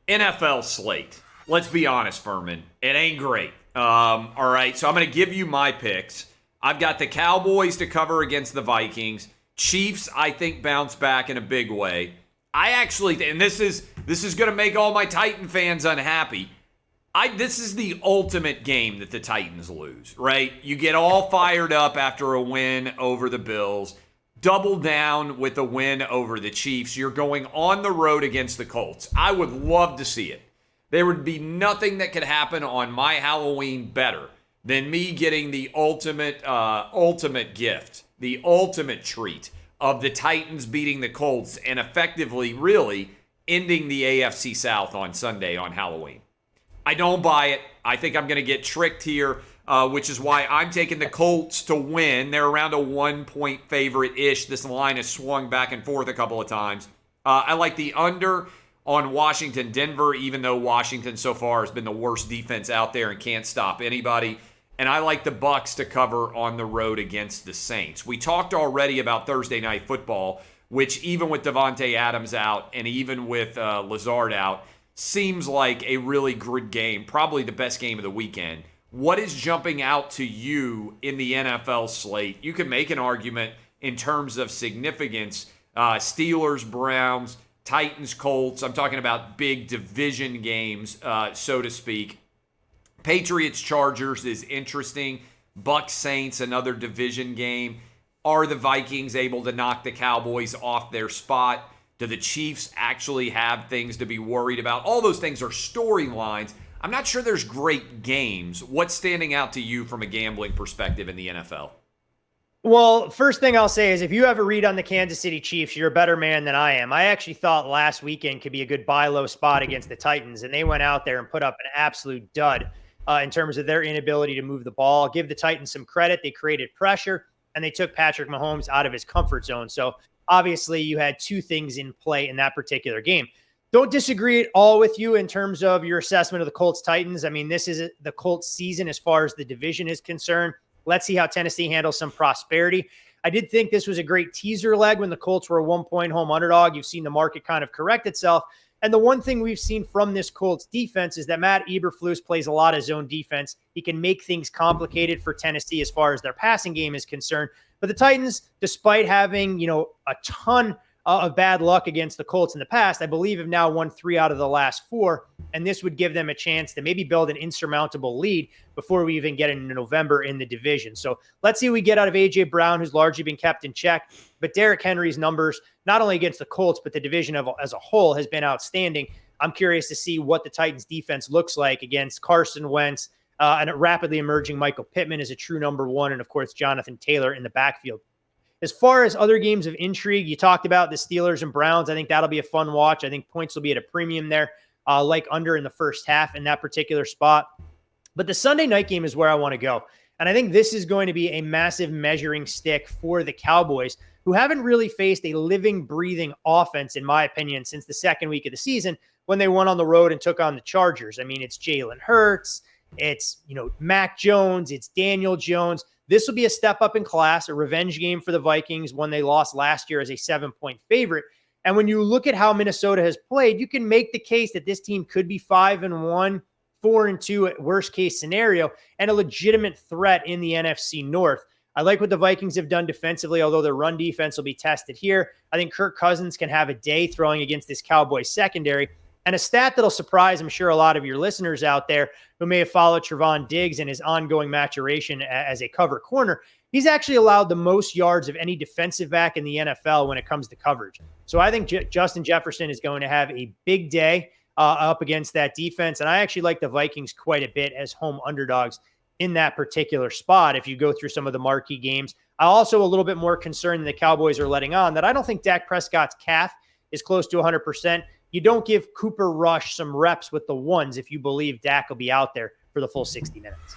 NFL slate. Let's be honest, Furman. It ain't great. All right, so I'm going to give you my picks. I've got the Cowboys to cover against the Vikings. Chiefs, I think, bounce back in a big way. I actually, and this is going to make all my Titan fans unhappy. This is the ultimate game that the Titans lose, right? You get all fired up after a win over the Bills. Double down with a win over the Chiefs. You're going on the road against the Colts. I would love to see it. There would be nothing that could happen on my Halloween better than me getting the ultimate gift, the ultimate treat of the Titans beating the Colts and effectively, really, ending the AFC South on Sunday on Halloween. I don't buy it. I think I'm going to get tricked here, which is why I'm taking the Colts to win. They're around a 1-point favorite-ish. This line has swung back and forth a couple of times. I like the under on Washington-Denver, even though Washington so far has been the worst defense out there and can't stop anybody. And I like the Bucs to cover on the road against the Saints. We talked already about Thursday Night Football, which even with Devontae Adams out and even with Lazard out, seems like a really good game, probably the best game of the weekend. What is jumping out to you in the NFL slate? You can make an argument in terms of significance. Steelers, Browns, Titans, Colts. I'm talking about big division games, so to speak. Patriots, Chargers is interesting. Bucs, Saints, another division game. Are the Vikings able to knock the Cowboys off their spot? Do the Chiefs actually have things to be worried about? All those things are storylines. I'm not sure there's great games. What's standing out to you from a gambling perspective in the NFL? Well, first thing I'll say is if you have a read on the Kansas City Chiefs, you're a better man than I am. I actually thought last weekend could be a good buy low spot against the Titans, and they went out there and put up an absolute dud in terms of their inability to move the ball. I'll give the Titans some credit. They created pressure, and they took Patrick Mahomes out of his comfort zone. So obviously, you had two things in play in that particular game. Don't disagree at all with you in terms of your assessment of the Colts Titans. I mean, this is the Colts season as far as the division is concerned. Let's see how Tennessee handles some prosperity. I did think this was a great teaser leg when the Colts were a 1-point home underdog. You've seen the market kind of correct itself. And the one thing we've seen from this Colts defense is that Matt Eberflus plays a lot of zone defense. He can make things complicated for Tennessee as far as their passing game is concerned. But the Titans, despite having, a ton of bad luck against the Colts in the past, I believe have now won 3 out of the last 4. And this would give them a chance to maybe build an insurmountable lead before we even get into November in the division. So let's see what we get out of A.J. Brown, who's largely been kept in check. But Derrick Henry's numbers, not only against the Colts, but the division as a whole has been outstanding. I'm curious to see what the Titans defense looks like against Carson Wentz, and a rapidly emerging Michael Pittman is a true number 1, and of course, Jonathan Taylor in the backfield. As far as other games of intrigue, you talked about the Steelers and Browns. I think that'll be a fun watch. I think points will be at a premium there, like under in the first half in that particular spot. But the Sunday night game is where I want to go. And I think this is going to be a massive measuring stick for the Cowboys, who haven't really faced a living, breathing offense, in my opinion, since the second week of the season when they went on the road and took on the Chargers. I mean, it's Jalen Hurts. It's, Mac Jones. It's Daniel Jones. This will be a step up in class, a revenge game for the Vikings when they lost last year as a 7-point favorite. And when you look at how Minnesota has played, you can make the case that this team could be 5-1, 4-2 at worst case scenario, and a legitimate threat in the NFC North. I like what the Vikings have done defensively, although their run defense will be tested here. I think Kirk Cousins can have a day throwing against this Cowboys secondary. And a stat that'll surprise, I'm sure, a lot of your listeners out there who may have followed Trevon Diggs and his ongoing maturation as a cover corner. He's actually allowed the most yards of any defensive back in the NFL when it comes to coverage. So I think Justin Jefferson is going to have a big day up against that defense. And I actually like the Vikings quite a bit as home underdogs in that particular spot. If you go through some of the marquee games, I'm also a little bit more concerned than the Cowboys are letting on that I don't think Dak Prescott's calf is close to 100%. You don't give Cooper Rush some reps with the ones if you believe Dak will be out there for the full 60 minutes.